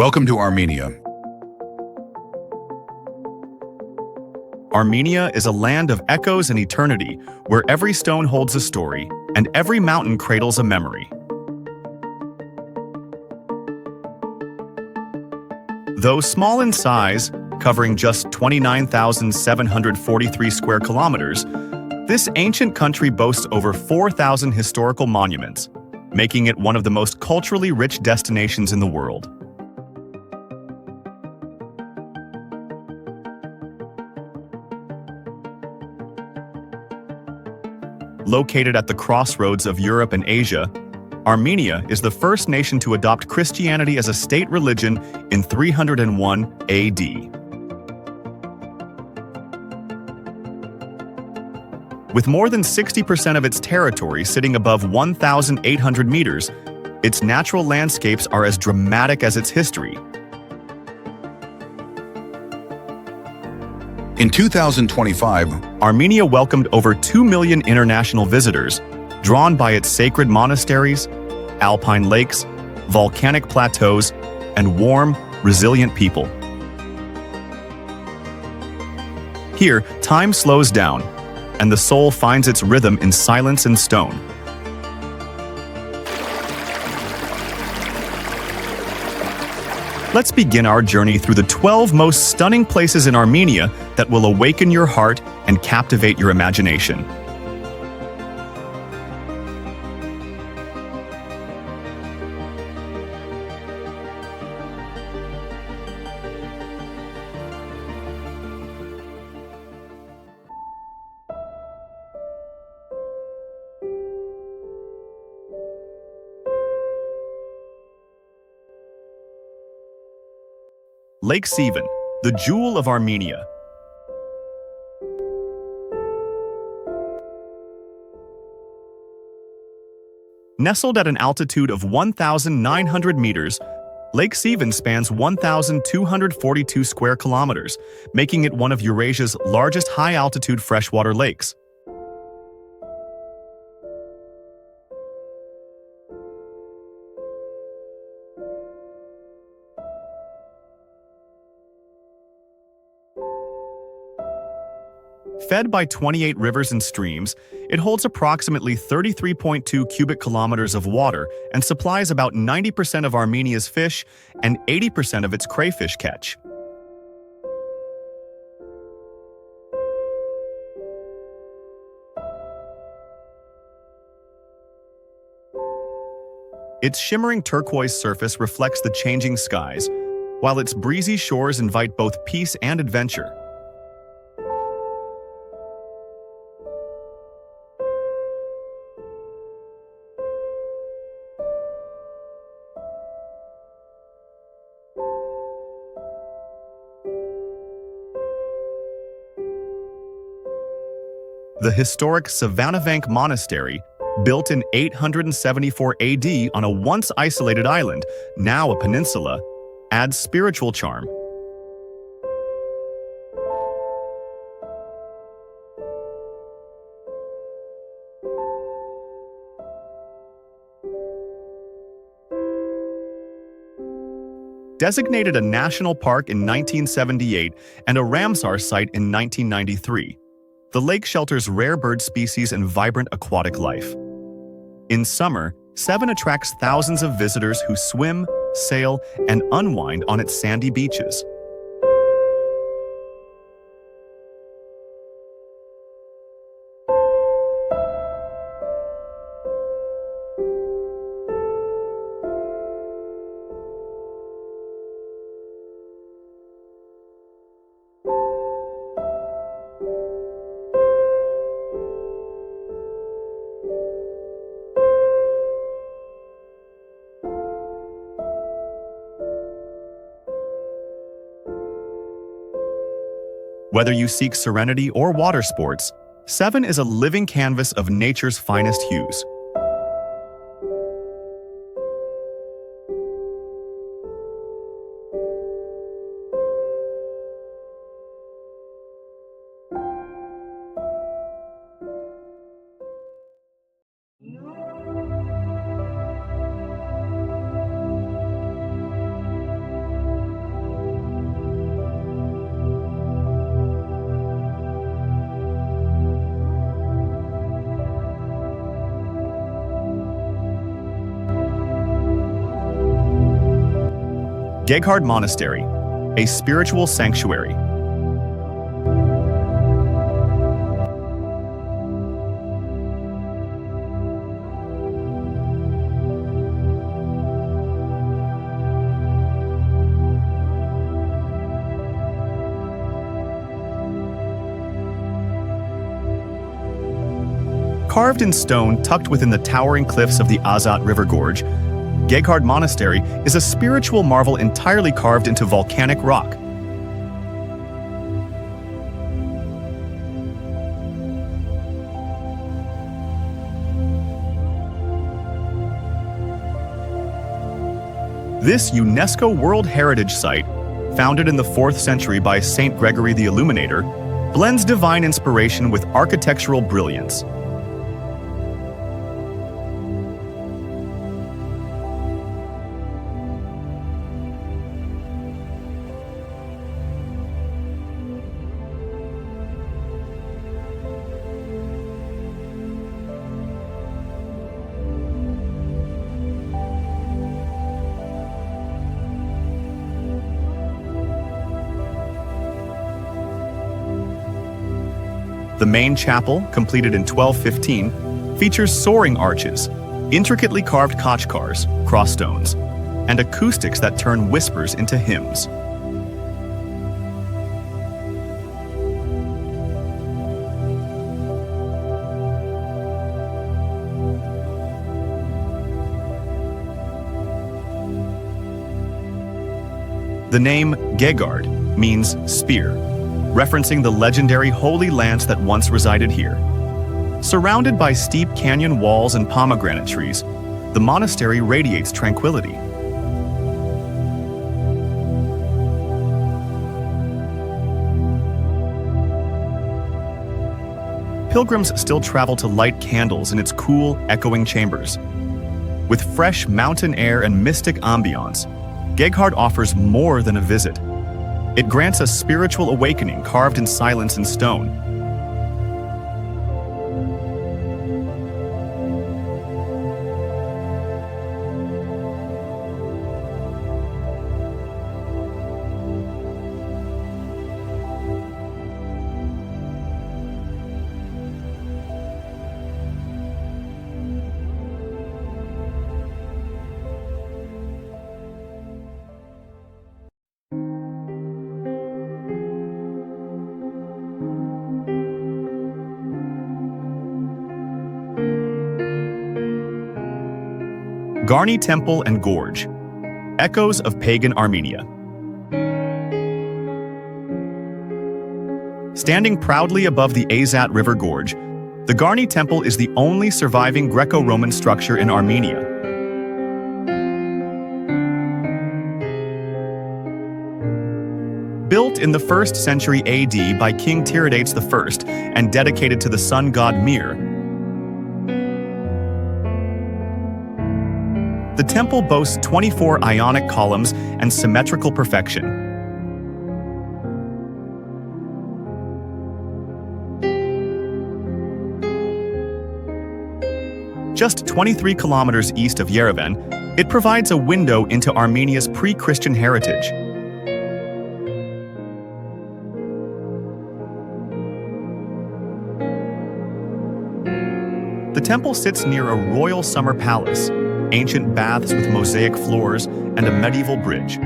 Welcome to Armenia. Armenia is a land of echoes and eternity, where every stone holds a story, and every mountain cradles a memory. Though small in size, covering just 29,743 square kilometers, this ancient country boasts over 4,000 historical monuments, making it one of the most culturally rich destinations in the world. Located at the crossroads of Europe and Asia, Armenia is the first nation to adopt Christianity as a state religion in 301 AD. With more than 60% of its territory sitting above 1,800 meters, its natural landscapes are as dramatic as its history. In 2025, Armenia welcomed over 2 million international visitors, drawn by its sacred monasteries, alpine lakes, volcanic plateaus, and warm, resilient people. Here, time slows down, and the soul finds its rhythm in silence and stone. Let's begin our journey through the 12 most stunning places in Armenia that will awaken your heart and captivate your imagination. Lake Sevan, the jewel of Armenia. Nestled at an altitude of 1,900 meters, Lake Sevan spans 1,242 square kilometers, making it one of Eurasia's largest high-altitude freshwater lakes. Fed by 28 rivers and streams, it holds approximately 33.2 cubic kilometers of water and supplies about 90% of Armenia's fish and 80% of its crayfish catch. Its shimmering turquoise surface reflects the changing skies, while its breezy shores invite both peace and adventure. The historic Savannahvank Monastery, built in 874 AD on a once isolated island, now a peninsula, adds spiritual charm. Designated a national park in 1978 and a Ramsar site in 1993, the lake shelters rare bird species and vibrant aquatic life. In summer, Sevan attracts thousands of visitors who swim, sail, and unwind on its sandy beaches. Whether you seek serenity or water sports, Sevan is a living canvas of nature's finest hues. Gegard Monastery, a spiritual sanctuary. Carved in stone tucked within the towering cliffs of the Azat River Gorge, Gegard Monastery is a spiritual marvel entirely carved into volcanic rock. This UNESCO World Heritage Site, founded in the 4th century by Saint Gregory the Illuminator, blends divine inspiration with architectural brilliance. The main chapel, completed in 1215, features soaring arches, intricately carved khachkars, cross stones, and acoustics that turn whispers into hymns. The name Gegard means spear, referencing the legendary holy lance that once resided here. Surrounded by steep canyon walls and pomegranate trees, the monastery radiates tranquility. Pilgrims still travel to light candles in its cool, echoing chambers. With fresh mountain air and mystic ambiance, Gegard offers more than a visit. It grants a spiritual awakening carved in silence and stone. Garni Temple and Gorge, echoes of pagan Armenia. Standing proudly above the Azat River Gorge, the Garni Temple is the only surviving Greco-Roman structure in Armenia. Built in the 1st century AD by King Tiridates I and dedicated to the sun god Mir, the temple boasts 24 ionic columns and symmetrical perfection. Just 23 kilometers east of Yerevan, it provides a window into Armenia's pre-Christian heritage. The temple sits near a royal summer palace, ancient baths with mosaic floors, and a medieval bridge.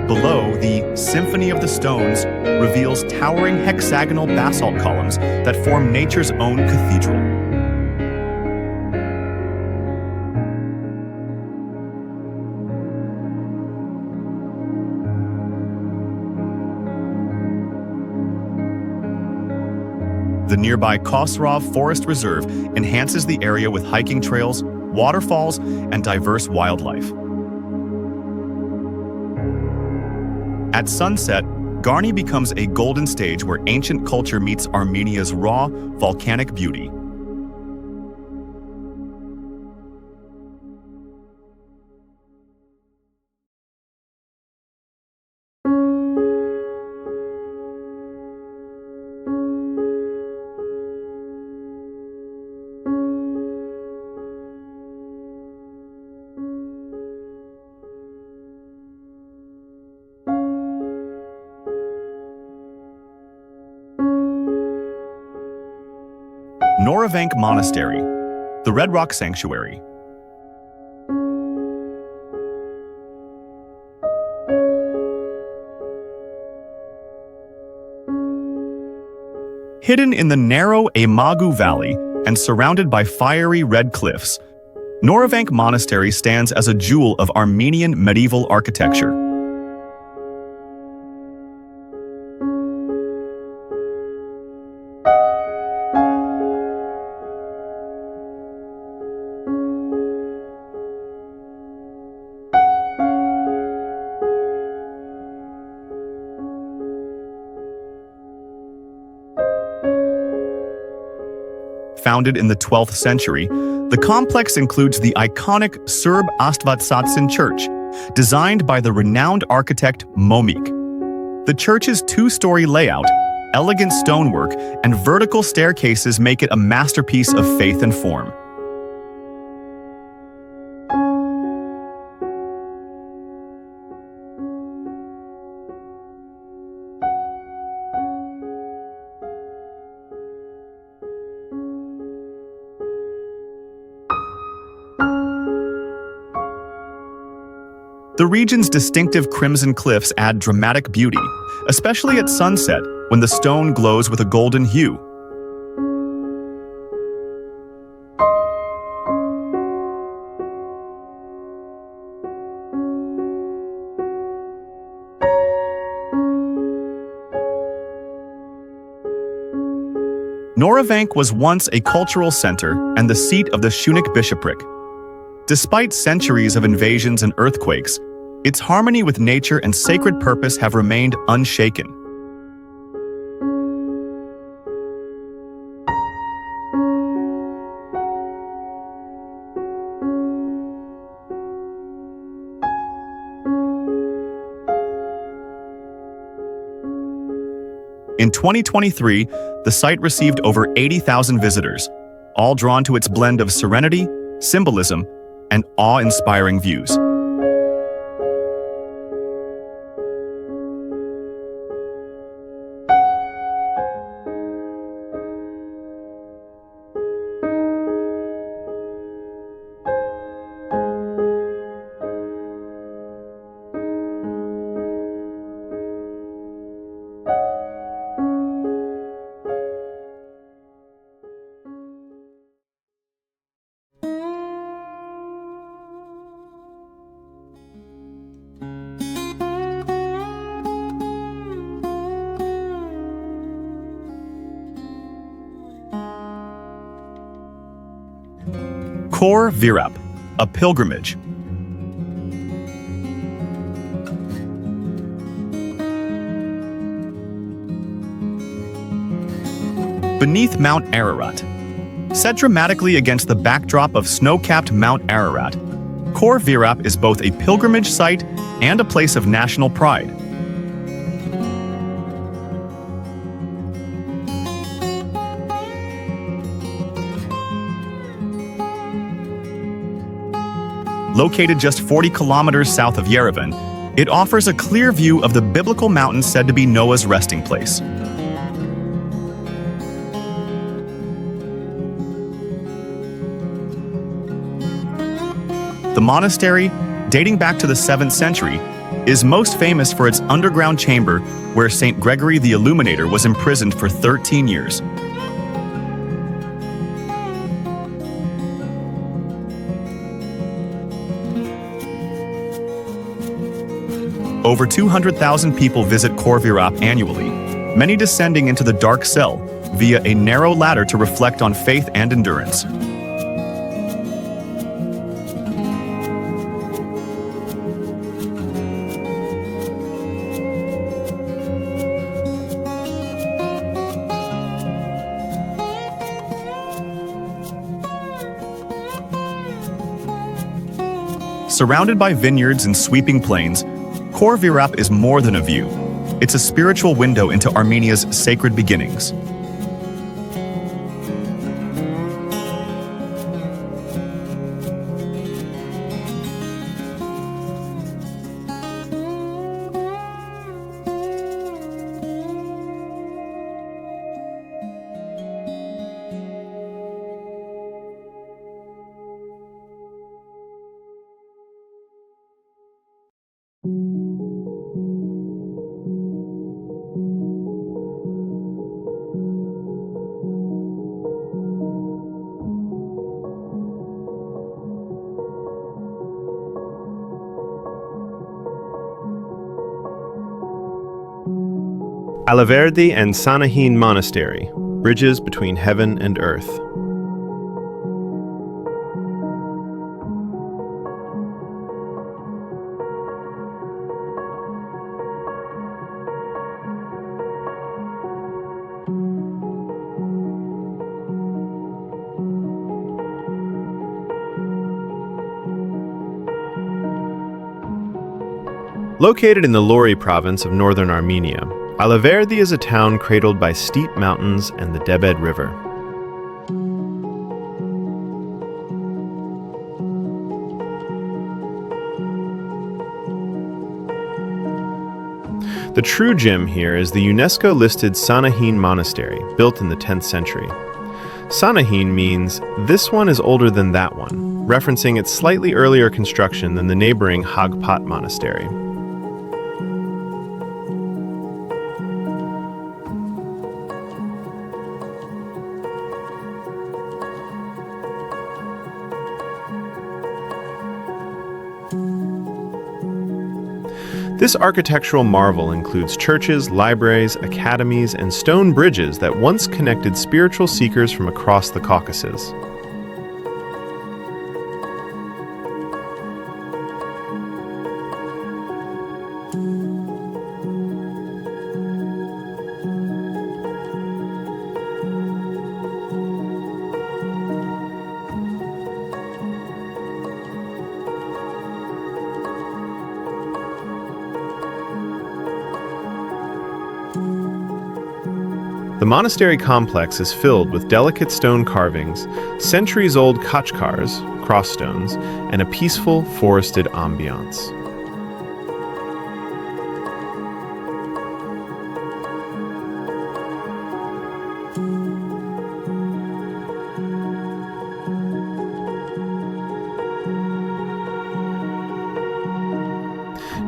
Below, the Symphony of the Stones reveals towering hexagonal basalt columns that form nature's own cathedral. The nearby Khosrov Forest Reserve enhances the area with hiking trails, waterfalls, and diverse wildlife. At sunset, Garni becomes a golden stage where ancient culture meets Armenia's raw, volcanic beauty. Noravank Monastery, the Red Rock Sanctuary. Hidden in the narrow Amagu Valley and surrounded by fiery red cliffs, Noravank Monastery stands as a jewel of Armenian medieval architecture. Founded in the 12th century, the complex includes the iconic Serb Astvatsatsin Church, designed by the renowned architect Momik. The church's two-story layout, elegant stonework, and vertical staircases make it a masterpiece of faith and form. The region's distinctive crimson cliffs add dramatic beauty, especially at sunset when the stone glows with a golden hue. Noravank was once a cultural center and the seat of the Shunik bishopric. Despite centuries of invasions and earthquakes, its harmony with nature and sacred purpose have remained unshaken. In 2023, the site received over 80,000 visitors, all drawn to its blend of serenity, symbolism, and awe-inspiring views. Khor Virap, a pilgrimage. Beneath Mount Ararat. Set dramatically against the backdrop of snow-capped Mount Ararat, Khor Virap is both a pilgrimage site and a place of national pride. Located just 40 kilometers south of Yerevan, it offers a clear view of the biblical mountain said to be Noah's resting place. The monastery, dating back to the 7th century, is most famous for its underground chamber where St. Gregory the Illuminator was imprisoned for 13 years. Over 200,000 people visit Khor Virap annually, many descending into the dark cell via a narrow ladder to reflect on faith and endurance. Surrounded by vineyards and sweeping plains, Khor Virap is more than a view. It's a spiritual window into Armenia's sacred beginnings. Alaverdi and Sanahin Monastery, bridges between heaven and earth. Located in the Lori province of northern Armenia, Alaverdi is a town cradled by steep mountains and the Debed River. The true gem here is the UNESCO-listed Sanahin Monastery, built in the 10th century. Sanahin means, "this one is older than that one," referencing its slightly earlier construction than the neighboring Hagpat Monastery. This architectural marvel includes churches, libraries, academies, and stone bridges that once connected spiritual seekers from across the Caucasus. The monastery complex is filled with delicate stone carvings, centuries-old khachkars, cross stones, and a peaceful, forested ambiance.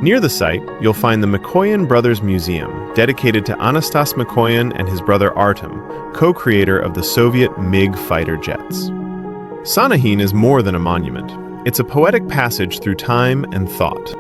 Near the site, you'll find the Mikoyan Brothers Museum, dedicated to Anastas Mikoyan and his brother Artem, co-creator of the Soviet MiG fighter jets. Sanahin is more than a monument. It's a poetic passage through time and thought.